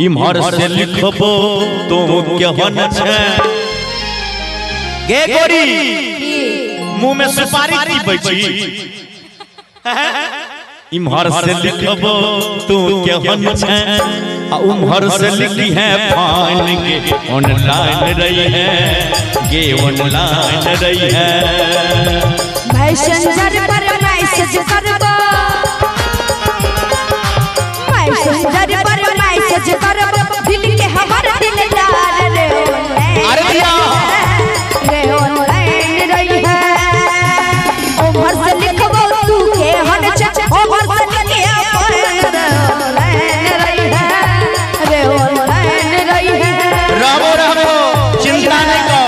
इम्हर से लिखबो तुम केहन छै गे गोरी मुंह में सुपारी की बची इम्हर से लिखबो तू केहन छै उम्हर से लिखी है फान के ऑनलाइन रही है गे ऑनलाइन रही है मैसेंजर पर मैसेज करबो मैसेंजर पर मैसेज करबो दिल के हमर दिलदार रे अरे भैया रे ऑनलाइन रही है उम्हर से लिखबो तू केहन छै उम्हर से लिखी है ऑनलाइन रही है रे ऑनलाइन रही है रहो रहो चिंता नहीं कर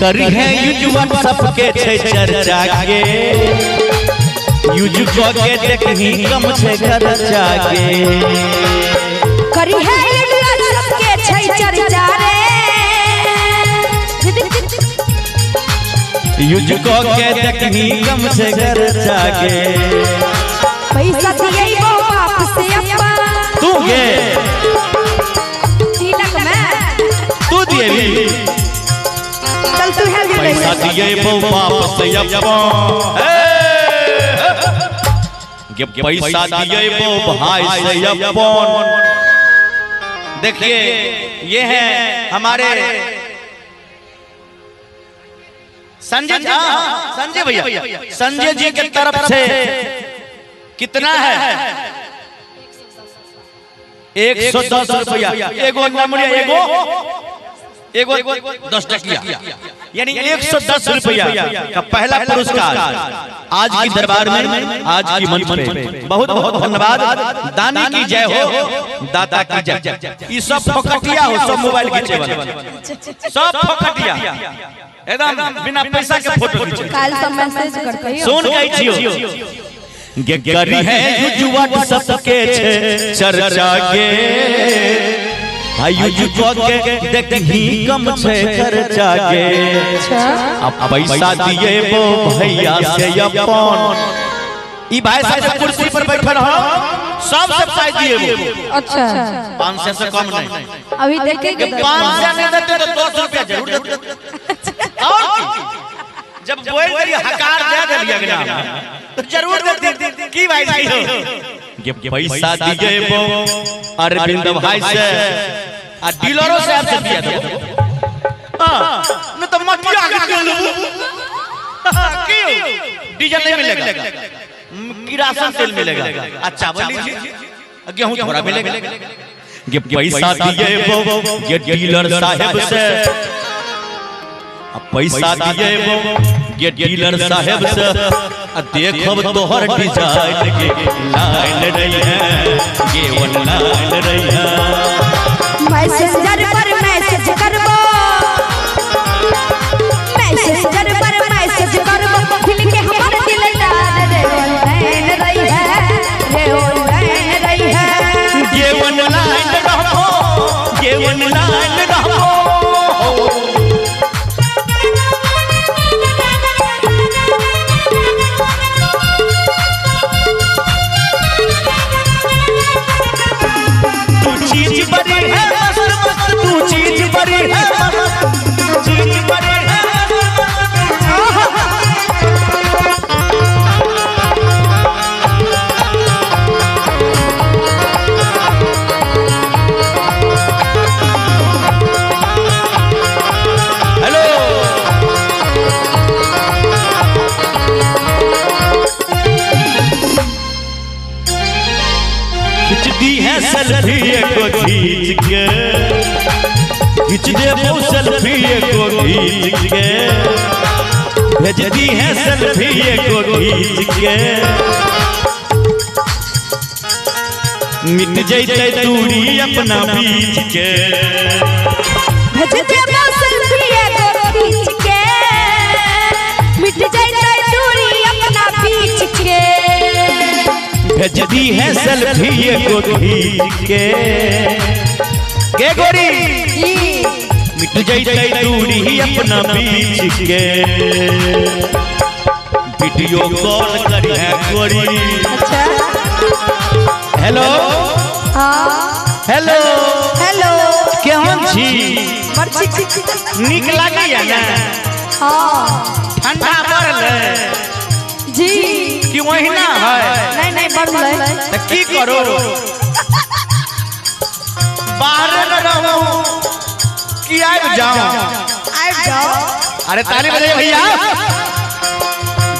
करी है यूट्यूब सबके छै चर्चा के यूट्यूब के देखही कम छै खर्चा के करी है यूट्यूब सबके छै चर्चा रे यूट्यूब के देखही कम छै खर्चा के पैसा दिए वो बाप से अपा तू गे तिलक में तू दिएली चल तू है पैसा दिए वो बाप से अपा के पैसा दिए वो भाई से अपन देखिए ये है हमारे संजय भैया संजय जी की तरफ से कितना है 110 रुपया एगो एगो 10 टकिया यानी 110 रुपया का पहला पुरस्कार आज की दरबार में आज की मंच पे बहुत बहुत धन्यवाद दानी की जय हो दाता की जय ये सब फोकटिया हो सब मोबाइल खींचे वाला सब फोकटिया एकदम बिना पैसा के फोटो खींचे काल सब मैसेज करते हो सुन गई छियो गे करी है यूट्यूब सबके चर्चा के यूट्यूब के देखही कम छै खर्चा के अब पैसा दिए वो भैया से अपन ई भाई साहब कुर्सी पर बैठल हो सब पैसा दिए वो अच्छा 500 से कम नहीं अभी देखेंगे 500 नहीं देते तो 200 रुपया जरूर देते और जब बोल करी हकार दे दिया गया तो जरूर देते की भाई हो ये पैसा दिए वो अरविंद भाई से आ डीलरों से आपसे दिया था हां न तो मटिया के लो क्यों डीजल नहीं मिलेगा किरासन तेल मिलेगा अच्छा बोली गेहूं थोड़ा मिलेगा ये पैसा दिए वो ये डीलर साहब से पैसा दिए वो ये डीलर साहब से देखब तोहर डिजाइन के लाइन रही है ये ऑनलाइन रही है मैसेंजर पर मैसेज करबो मैसेंजर पर मैसेज करबो दिल के हमर दिलदार रे ऑनलाइन रही है रे ऑनलाइन रही है ये ऑनलाइन रहबो ये ऑनलाइन रहबो तू चीज बड़ी है तू चीज बड़ी है चीज बड़ी है हेलो खिंच दी है सेल्फी को खींच के खिंच दे वो सेल्फी को खींच के भेजती है सेल्फी को खींच के मिट जैते दूरी अपना बीच के भेजते सेल्फी को खींच के मिट जैते दूरी अपना बीच के भेजती है सेल्फी को खींच के गोरी मिट जैते दूरी अपना बीच के वीडियो कॉल करी है गोरी। अच्छा हेलो हेलो हेलो केहन छी निक लागैया ना ठंडा पड़ल जी कि ओहिना है नहीं बढ़ले त की करो बाहर न रहूं कि आइब जाओ अरे ताली बजाइए भैया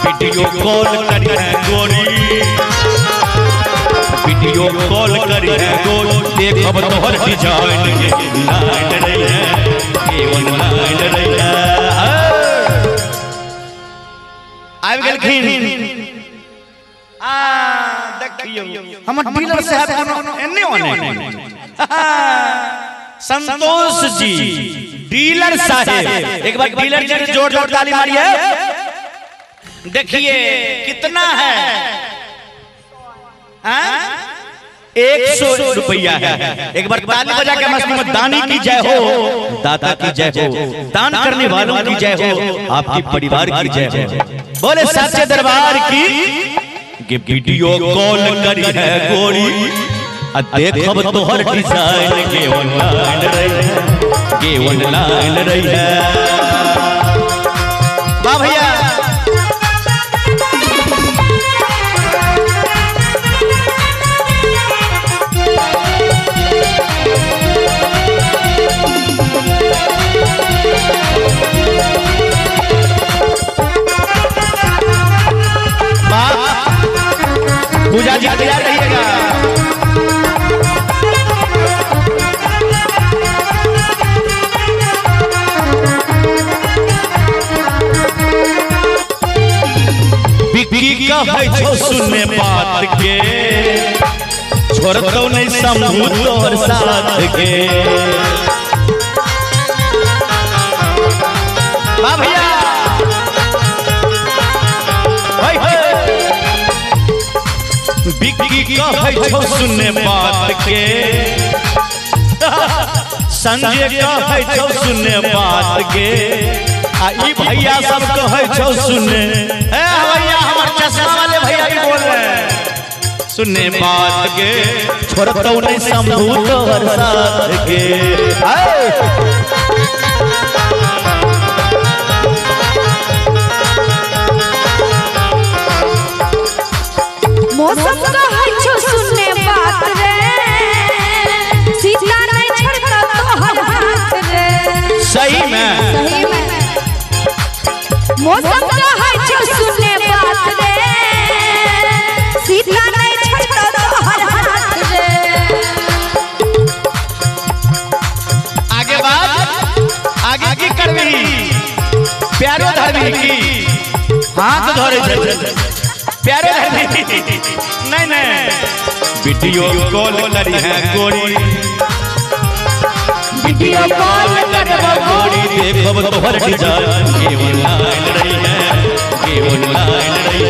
वीडियो कॉल करी है गोरी वीडियो कॉल करी है गोरी देखब तोहर डिजाइन के लाइन रही है केवन लाइन रही है आइब गेलखिन देखियो हमर डीलर साहब कोनो एने ओने संतोष जी डीलर साहब एक बार डीलर जी जोर जोर ताली मारिए। देखिए कितना है 100 रुपया है। एक बार ताली बजा के मस्ती में दानी की जय हो दाता की जय हो दान करने वालों की जय हो आपके परिवार की जय हो बोले सच्चे दरबार की। वीडियो कॉल करी है गोरी देखब तोहर डिजाइन के ऑनलाइन रही है वाह भैया पूजा जी तैयार रहिएगा। बिक्री का है जो सुनने बात के छोड़तो नहीं समूह तोर साथ के वाह भैया बिक्री का है जो सुनने बात के संजय का है जो सुनने बात के आई भैया सब को है जो सुनने भैया हमार चश्मा वाले भैया भी बोल रहे हैं सुनने बात के छोड़तो नहीं समूह तोर साथ के मौसम का है जो सुनने बात रे सीता नहीं छड़ता तो हर हाथ रे सही में मौसम का है जो सुनने बात रे सीता नहीं छड़ता तो हर हाथ रे आगे बात आगे की करबी प्यारो धरबी की हाथ धरे प्यारे नहीं वीडियो कॉल करी है गोरी वीडियो कॉल करी है गोरी देखब तोहर डिजाइन केवन लाइन रही है केवन लाइन रही